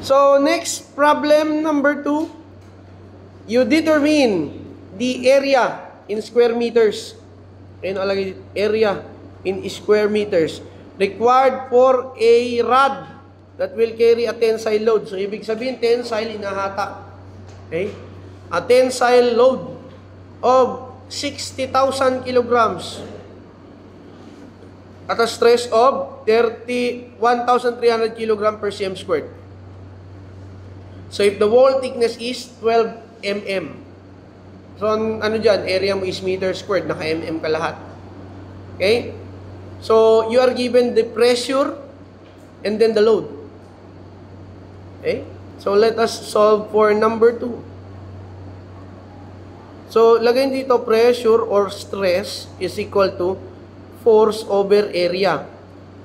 So, next problem number 2. You determine the area in square meters. Ayun, alagay area in square meters required for a rod that will carry a tensile load. So, ibig sabihin, tensile, inahatak. Okay? A tensile load of 60,000 kilograms at a stress of 1,300 kilogram per cm squared. So, if the wall thickness is 12 mm. So, ano dyan? Area mo is meter squared. Naka-mm ka lahat. Okay? So, you are given the pressure and then the load. Okay? So, let us solve for number 2. So, lagay dito, pressure or stress is equal to force over area.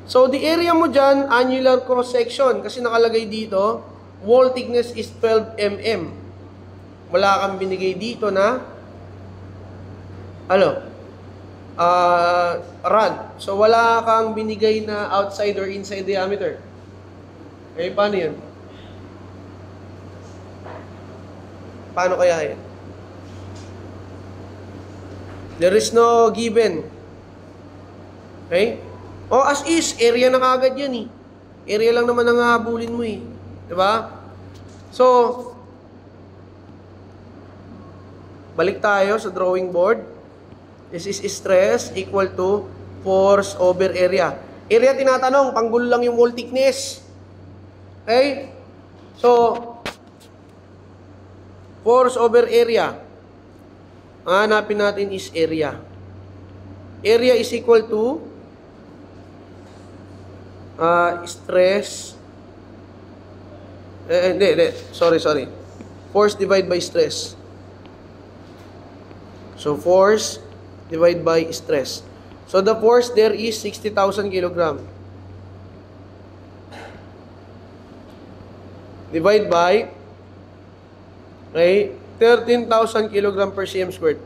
So, the area mo dyan, annular cross-section. Kasi nakalagay dito, wall thickness is 12 mm. Wala kang binigay dito na rod. So, wala kang binigay na outside or inside diameter. Okay, paano yun? Paano kaya yan? There is no given. Okay? O, as is, area na kagad yan eh. Area lang naman ang habulin mo eh. Diba? So, balik tayo sa drawing board. This is stress equal to force over area. Area tinatanong, panggulo lang yung wall thickness. Okay? So, force over area. Ang hanapin natin is area. Area is equal to stress. Sorry. Force divided by stress. So, force divided by stress. So, the force there is 60,000 kilogram. Divide by 13,000 kilogram per cm squared.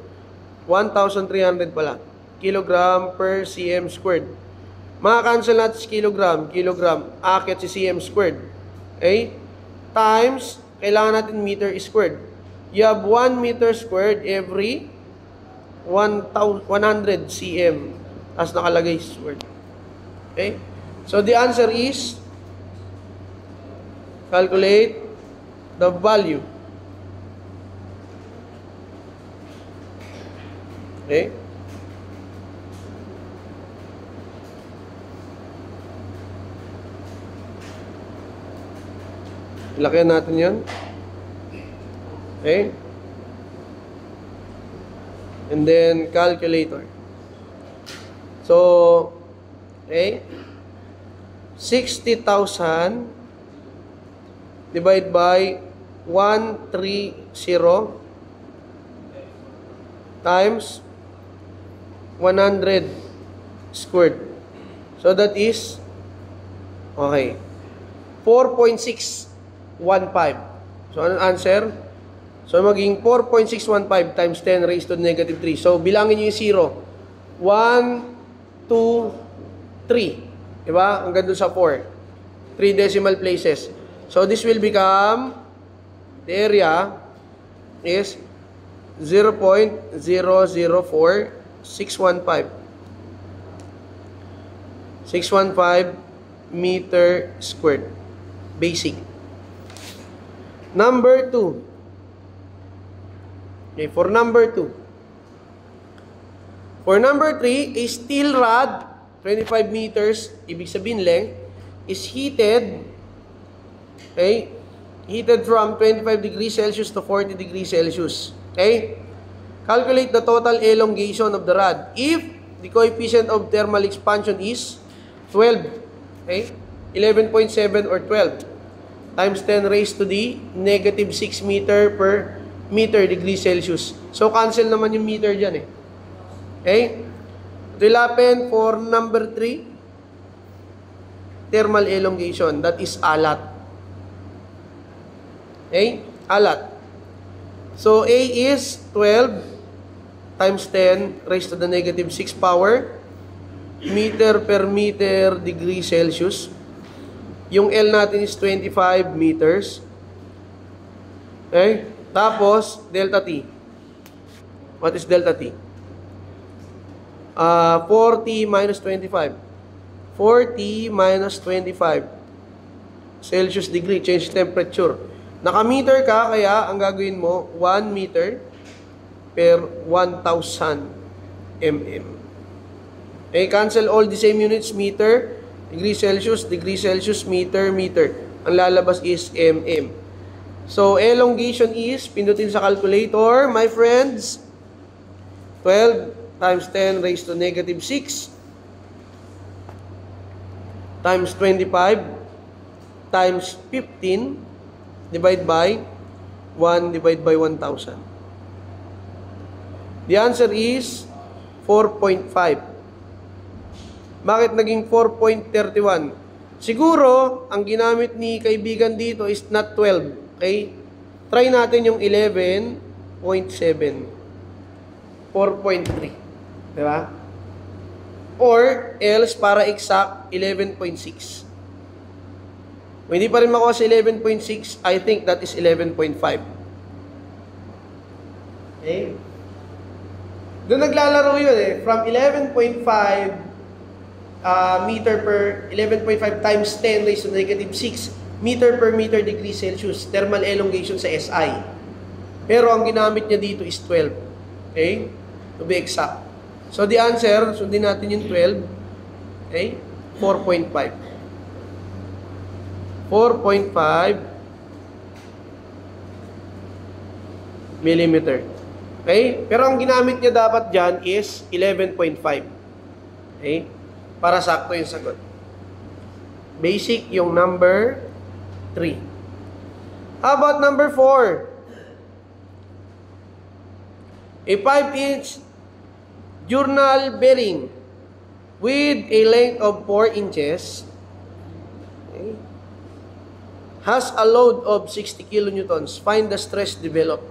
1,300 pala. Kilogram per cm squared. Maka-cancel natin si kilogram. Akit si cm squared. Okay? Times, kailangan natin meter squared. You have 1 meter squared every 100 cm. As nakalagay squared. Okay? So, the answer is, calculate the value. Okay? Ilagyan natin yan. Okay? And then, calculator. So, okay? 60,000 divided by 130 times 100 squared. So, that is, okay, 4.615. So, anong answer? So, maging 4.615 times 10 raised to the negative 3. So, bilangin nyo yung 0. 1, 2, 3. Diba? Hanggang doon sa 4. 3 decimal places. So, this will become, the area is 0.004615. 615 meter squared. Basic. Number 2. Okay, for number 2. For number 3, a steel rod, 25 meters, ibig sabihin length, is heated, okay, heated from 25 degrees Celsius to 40 degrees Celsius. Okay? Calculate the total elongation of the rod. If the coefficient of thermal expansion is 12, okay, 11.7 or 12 times 10 raised to the negative 6 meter per meter degree Celsius. So, cancel naman yung meter dyan eh. Okay? It will happen for number 3, thermal elongation. That is alat. Okay? Alat. So, A is 12 times 10 raised to the negative 6 power meter per meter degree Celsius. Yung L natin is 25 meters. Okay? Tapos, delta T. What is delta T? 40 minus 25. 40 minus 25. Celsius degree, change temperature. Naka-meter ka, kaya ang gagawin mo, 1 meter per 1,000 mm. Okay, cancel all the same units, meter, degree Celsius, meter, meter. Ang lalabas is mm. So, elongation is, pindutin sa calculator, my friends, 12 times 10 raised to negative 6 times 25 times 15 divide by 1 divide by 1,000. The answer is 4.5. Bakit naging 4.31? Siguro, ang ginamit ni kaibigan dito is not 12. Okay? Try natin yung 11.7. 4.3. Diba? Or, else, para exact, 11.6. Kung hindi pa rin makuha sa 11.6, I think that is 11.5. Okay? Doon naglalaro yun eh. From 11.5 meter per 11.5 times 10 raised to negative 6 meter per meter degree Celsius. Thermal elongation sa SI. Pero ang ginamit niya dito is 12. Okay? To be exact. So the answer, sundin natin yung 12. Okay? 4.5. 4.5 millimeter. Okay? Pero ang ginamit niya dapat dyan is 11.5. Okay? Para sakto yung sagot. Basic yung number 3. How about number 4? A 5-inch journal bearing with a length of 4 inches, okay, has a load of 60 kilonewtons. Find the stress developed.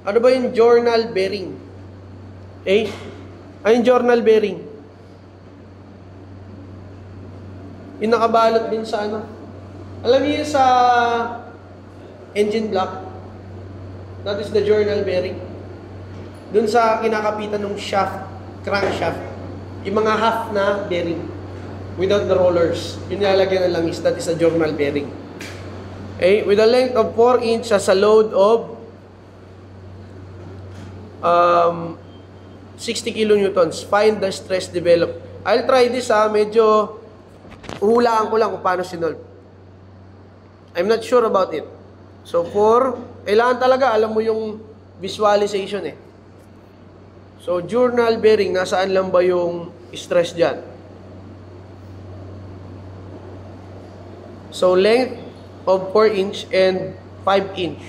Ano ba yung journal bearing? Okay? Ano yung journal bearing? Yung nakabalot din sa ano? Alam niyo sa engine block? That is the journal bearing. Dun sa kinakapitan ng shaft, crankshaft, yung mga half na bearing without the rollers, yun nilalagyan na langis, that is a journal bearing. Okay? With a length of 4 inches, has a load of 60 kilonewtons. Find the stress developed. I'll try this medyo hulaan ko lang kung paano sinolve. I'm not sure about it. So, kailangan talaga alam mo yung visualization eh. So, journal bearing, nasaan lang ba yung stress dyan? So, length of 4 inch and 5 inch.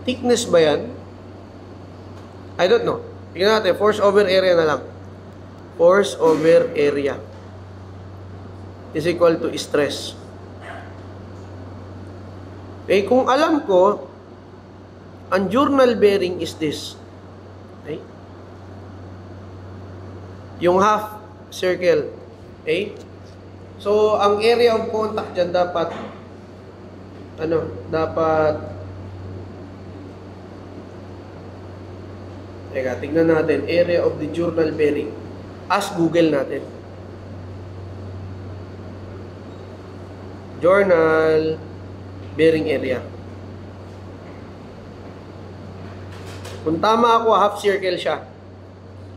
Thickness ba yan? I don't know. Tingnan natin, force over area na lang. Force over area is equal to stress. Okay, kung alam ko, ang journal bearing is this. Okay? Yung half circle. Okay? So, ang area of contact dyan dapat teka, tignan natin. Area of the journal bearing. Ask Google natin. Journal bearing area. Kung tama ako, half circle siya.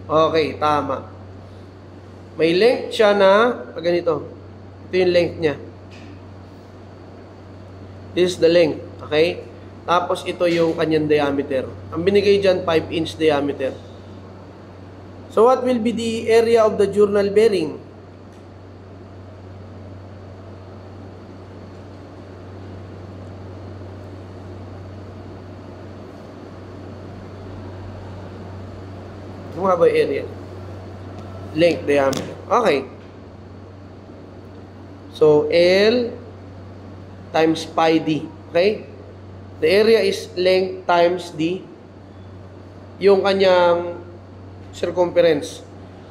Okay, tama. May length siya na, ganito. Ito yung length niya. This is the length. Okay? Tapos ito yung kanyang diameter. Ang binigay dyan, 5-inch diameter. So what will be the area of the journal bearing? Ano nga ba yung area? Length, diameter. Okay. So, L times pi d. Okay? The area is length times d. Yung kanyang circumference.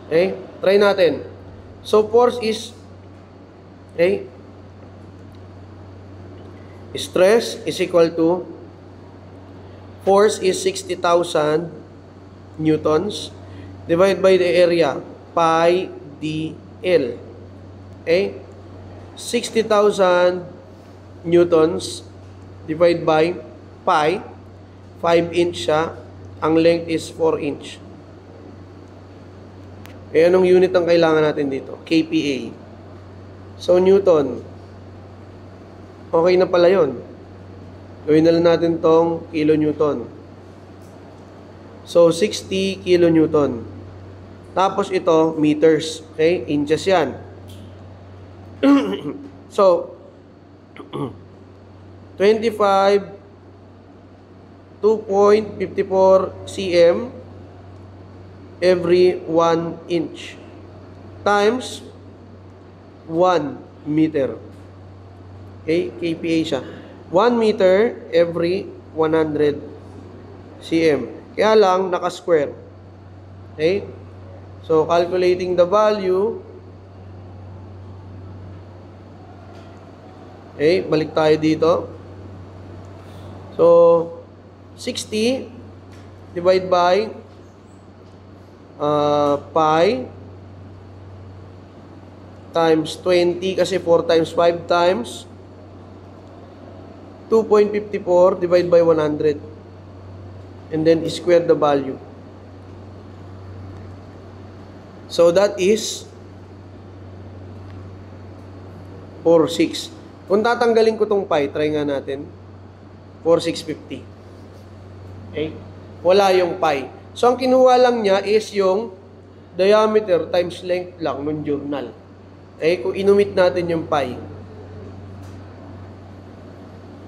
Okay? Try natin. So, force is, okay, stress is equal to, force is 60,000 newtons divided by the area, pi dl. Okay? 60,000 newtons divided by pi, 5 inch siya, ang length is 4 inch. Eh, anong unit ang kailangan natin dito? kPa. So, Newton. Okay na pala yun. Gawin na lang natin tong kilonewton. So, 60 kilonewton. Tapos ito, meters. Okay? Inches yan. So, 25, 2.54 cm every 1 inch times 1 meter. Okay? kPa siya. 1 meter every 100 cm. Kaya lang, naka-square. Okay? So, calculating the value. Okay, balik tayo dito. So, 60 divide by pi times 20 kasi 4 times 5 times 2.54 divided by 100 and then square the value. So that is 4.6. Kung tatanggalin ko tong pi, try nga natin. 4.650. Okay? Wala yung pi. So, ang kinuha lang niya is yung diameter times length lang ng journal. Eh, kung inumit natin yung pi.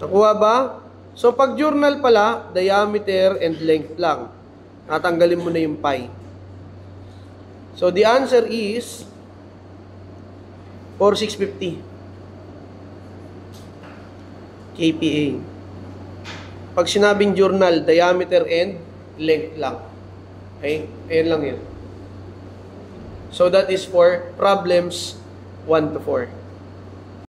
Nakuha ba? So, pag journal pala, diameter and length lang. Tatanggalin mo na yung pi. So, the answer is 4,650 kPa. Pag sinabing journal, diameter and length lang. Okay? Ayan lang yun. So, that is for problems 1 to 4.